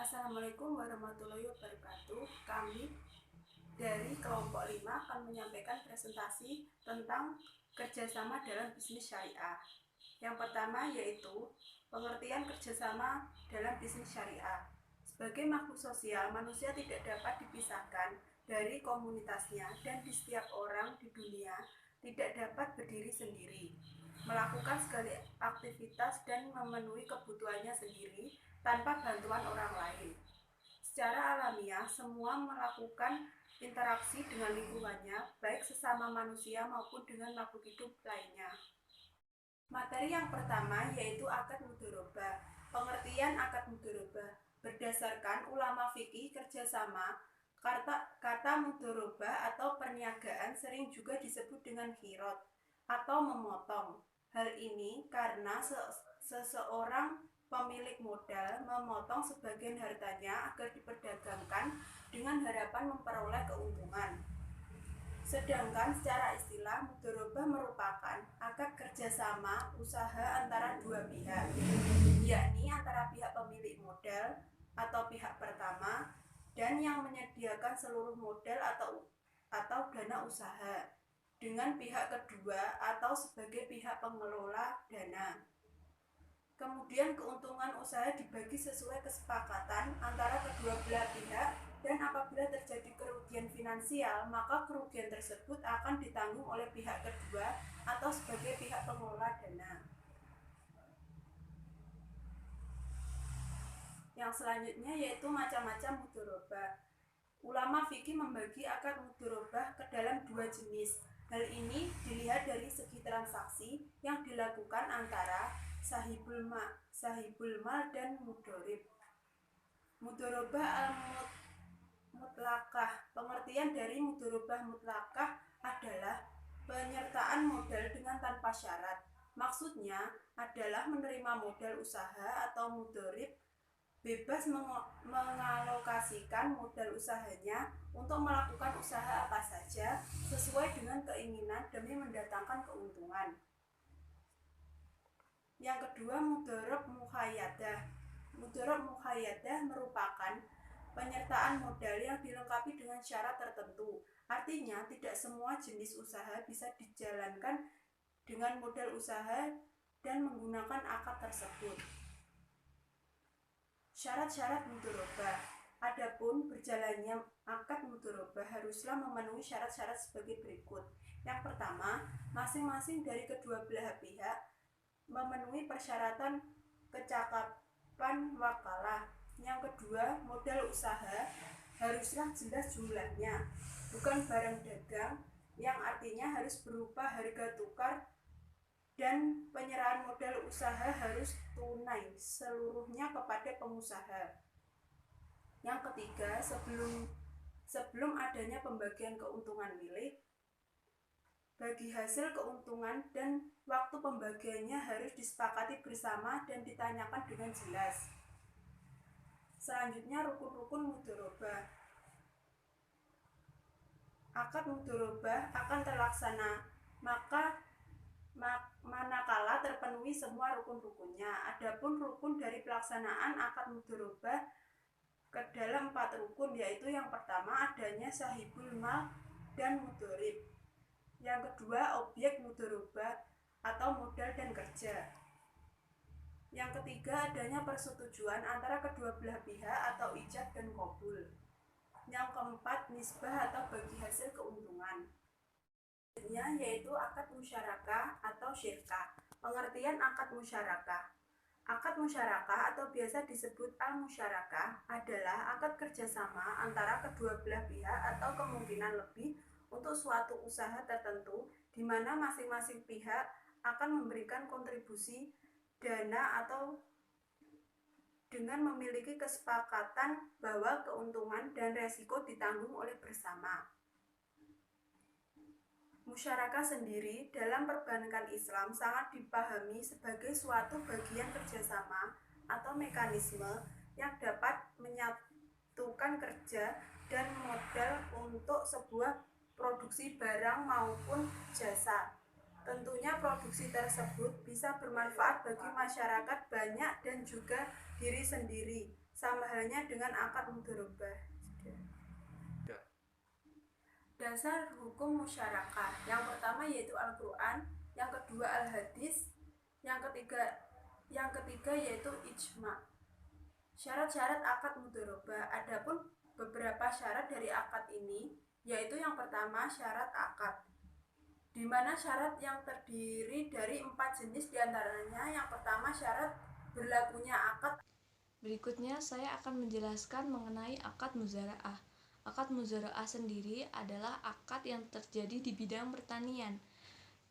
Assalamualaikum warahmatullahi wabarakatuh. Kami dari kelompok 5 akan menyampaikan presentasi tentang kerjasama dalam bisnis syariah. Yang pertama yaitu pengertian kerjasama dalam bisnis syariah. Sebagai makhluk sosial, manusia tidak dapat dipisahkan dari komunitasnya dan di setiap orang di dunia tidak dapat berdiri sendiri, melakukan segala aktivitas dan memenuhi kebutuhannya sendiri tanpa bantuan orang lain. Secara alamiah, semua melakukan interaksi dengan lingkungannya, baik sesama manusia maupun dengan makhluk hidup lainnya. Materi yang pertama yaitu akad mudharabah. Pengertian akad mudharabah berdasarkan ulama fikih kerjasama. Kata mudharabah atau perniagaan sering juga disebut dengan khirot atau memotong. Hal ini karena seseorang pemilik modal memotong sebagian hartanya agar diperdagangkan dengan harapan memperoleh keuntungan. Sedangkan secara istilah, mudharabah merupakan akad kerjasama usaha antara dua pihak, yakni antara pihak pemilik modal atau pihak pertama dan yang menyediakan seluruh modal atau dana usaha dengan pihak kedua atau sebagai pihak pengelola dana. Kemudian keuntungan usaha dibagi sesuai kesepakatan antara kedua belah pihak, dan apabila terjadi kerugian finansial, maka kerugian tersebut akan ditanggung oleh pihak kedua atau sebagai pihak pengelola dana. Yang selanjutnya yaitu macam-macam mudharabah. Ulama fikih membagi akad mudharabah ke dalam dua jenis. Hal ini dilihat dari segi transaksi yang dilakukan antara sahibul mal dan mudharib. Mudharabah al-mutlaqah. Pengertian dari mudharabah mutlaqah adalah penyertaan modal dengan tanpa syarat. Maksudnya adalah menerima modal usaha atau mudharib bebas mengalokasikan modal usahanya untuk melakukan usaha apa saja sesuai dengan keinginan demi mendatangkan keuntungan. Yang kedua, mudharab muqayyadah. Mudharab muqayyadah merupakan penyertaan modal yang dilengkapi dengan syarat tertentu. Artinya, tidak semua jenis usaha bisa dijalankan dengan modal usaha dan menggunakan akad tersebut. Syarat-syarat mudharabah. Adapun berjalannya akad mudharabah haruslah memenuhi syarat-syarat sebagai berikut. Yang pertama, masing-masing dari kedua belah pihak memenuhi persyaratan kecakapan wakalah. Yang kedua, modal usaha haruslah jelas jumlahnya, bukan barang dagang, yang artinya harus berupa harga tukar, dan penyerahan modal usaha harus tunai seluruhnya kepada pengusaha. Yang ketiga, sebelum adanya pembagian keuntungan milik, bagi hasil keuntungan dan waktu pembagiannya harus disepakati bersama dan ditanyakan dengan jelas. Selanjutnya, rukun-rukun mudharabah. Akad mudharabah akan terlaksana manakala terpenuhi semua rukun-rukunnya. Adapun rukun dari pelaksanaan akad mudharabah ke dalam 4 rukun, yaitu yang pertama adanya sahibul mal dan mudharib. Yang kedua, objek mudharabah atau modal dan kerja. Yang ketiga, adanya persetujuan antara kedua belah pihak atau ijab dan qabul. Yang keempat, nisbah atau bagi hasil keuntungan, yaitu akad musyarakah atau syirkah. Pengertian akad musyarakah. Akad musyarakah atau biasa disebut al-musyarakah adalah akad kerjasama antara kedua belah pihak atau kemungkinan lebih untuk suatu usaha tertentu di mana masing-masing pihak akan memberikan kontribusi dana atau dengan memiliki kesepakatan bahwa keuntungan dan resiko ditanggung oleh bersama. Musyarakah sendiri dalam perbankan Islam sangat dipahami sebagai suatu bagian kerjasama atau mekanisme yang dapat menyatukan kerja dan modal untuk sebuah produksi barang maupun jasa. Tentunya produksi tersebut bisa bermanfaat bagi masyarakat banyak dan juga diri sendiri, sama halnya dengan akad mudharabah. Dasar hukum musyarakah yang pertama yaitu Al-Quran, yang kedua Al-Hadis, yang ketiga yaitu ijma. Syarat-syarat akad mudharabah. Adapun beberapa syarat dari akad ini, yaitu yang pertama syarat akad, di mana syarat yang terdiri dari 4 jenis diantaranya. Yang pertama syarat berlakunya akad. Berikutnya saya akan menjelaskan mengenai akad muzaraah. Akad muzaraah sendiri adalah akad yang terjadi di bidang pertanian,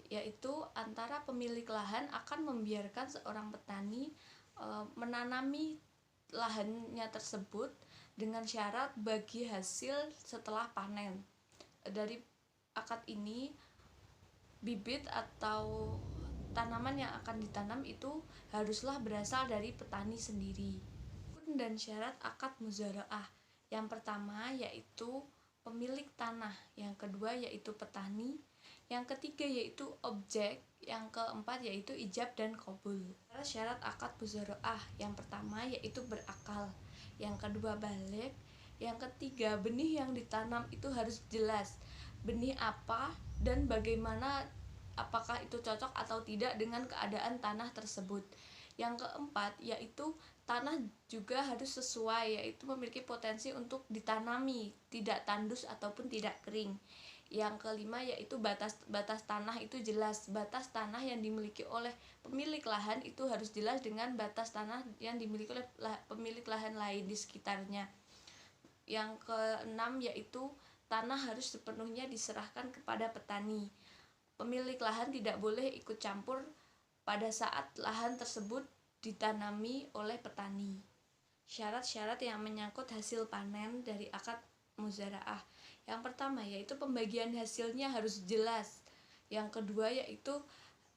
yaitu antara pemilik lahan akan membiarkan seorang petani menanami lahannya tersebut dengan syarat bagi hasil setelah panen. Dari akad ini, bibit atau tanaman yang akan ditanam itu haruslah berasal dari petani sendiri. Dan syarat akad muzaraah, yang pertama yaitu pemilik tanah, yang kedua yaitu petani, yang ketiga yaitu objek, yang keempat yaitu ijab dan qabul. Syarat akad muzaraah, yang pertama yaitu berakal, yang kedua baligh, yang ketiga benih yang ditanam itu harus jelas, benih apa dan bagaimana, apakah itu cocok atau tidak dengan keadaan tanah tersebut. Yang keempat yaitu tanah juga harus sesuai, yaitu memiliki potensi untuk ditanami, tidak tandus ataupun tidak kering. Yang kelima yaitu batas tanah itu jelas, batas tanah yang dimiliki oleh pemilik lahan itu harus jelas dengan batas tanah yang dimiliki oleh pemilik lahan lain di sekitarnya. Yang keenam yaitu tanah harus sepenuhnya diserahkan kepada petani. Pemilik lahan tidak boleh ikut campur pada saat lahan tersebut ditanami oleh petani. Syarat-syarat yang menyangkut hasil panen dari akad muzaraah. Yang pertama yaitu pembagian hasilnya harus jelas. Yang kedua yaitu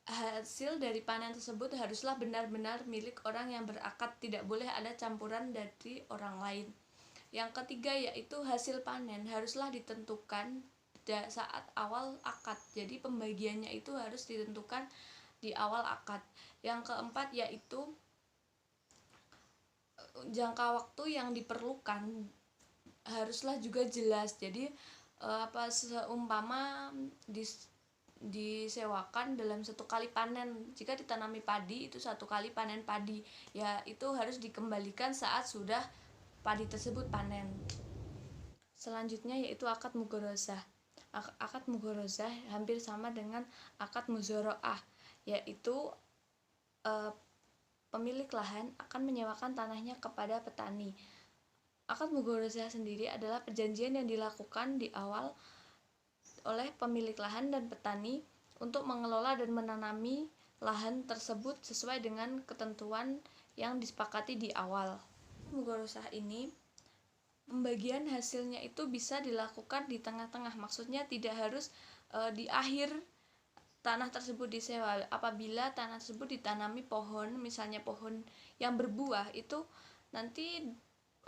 hasil dari panen tersebut haruslah benar-benar milik orang yang berakad, tidak boleh ada campuran dari orang lain. Yang ketiga yaitu hasil panen haruslah ditentukan saat awal akad, jadi pembagiannya itu harus ditentukan di awal akad. Yang keempat yaitu jangka waktu yang diperlukan haruslah juga jelas. Jadi seumpama disewakan dalam 1 kali panen, jika ditanami padi itu 1 kali panen padi, ya itu harus dikembalikan saat sudah padi tersebut panen. Selanjutnya yaitu akad mugharozah. Akad mugharozah hampir sama dengan akad muzaraah, yaitu pemilik lahan akan menyewakan tanahnya kepada petani. Akad mugharozah sendiri adalah perjanjian yang dilakukan di awal oleh pemilik lahan dan petani untuk mengelola dan menanami lahan tersebut sesuai dengan ketentuan yang disepakati di awal. Mugharozah ini pembagian hasilnya itu bisa dilakukan di tengah-tengah, maksudnya tidak harus di akhir tanah tersebut disewa. Apabila tanah tersebut ditanami pohon, misalnya pohon yang berbuah, itu nanti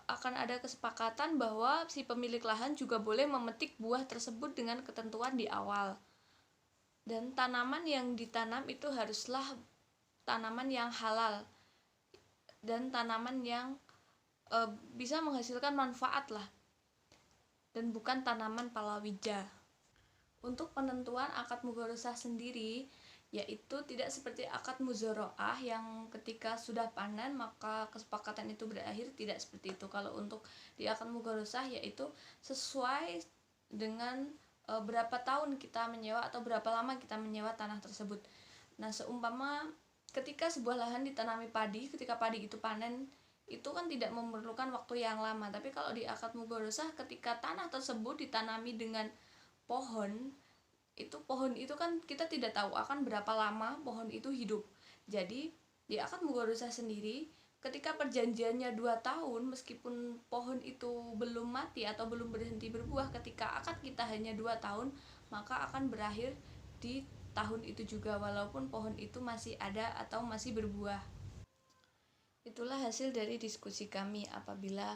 akan ada kesepakatan bahwa si pemilik lahan juga boleh memetik buah tersebut dengan ketentuan di awal. Dan tanaman yang ditanam itu haruslah tanaman yang halal dan tanaman yang bisa menghasilkan manfaat lah, dan bukan tanaman palawija. Untuk penentuan akad mugharozah sendiri, yaitu tidak seperti akad muzaraah yang ketika sudah panen maka kesepakatan itu berakhir, tidak seperti itu. Kalau untuk di akad mugharozah yaitu sesuai dengan berapa tahun kita menyewa atau berapa lama kita menyewa tanah tersebut. Nah, seumpama ketika sebuah lahan ditanami padi, ketika padi itu panen itu kan tidak memerlukan waktu yang lama. Tapi kalau di akad mugharozah, ketika tanah tersebut ditanami dengan pohon itu kan kita tidak tahu akan berapa lama pohon itu hidup. Jadi di akad mugharozah sendiri, ketika perjanjiannya 2 tahun, meskipun pohon itu belum mati atau belum berhenti berbuah, ketika akad kita hanya 2 tahun, maka akan berakhir di tahun itu juga walaupun pohon itu masih ada atau masih berbuah. Itulah hasil dari diskusi kami. Apabila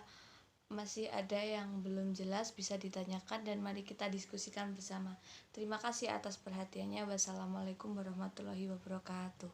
masih ada yang belum jelas bisa ditanyakan dan mari kita diskusikan bersama. Terima kasih atas perhatiannya. Wassalamualaikum warahmatullahi wabarakatuh.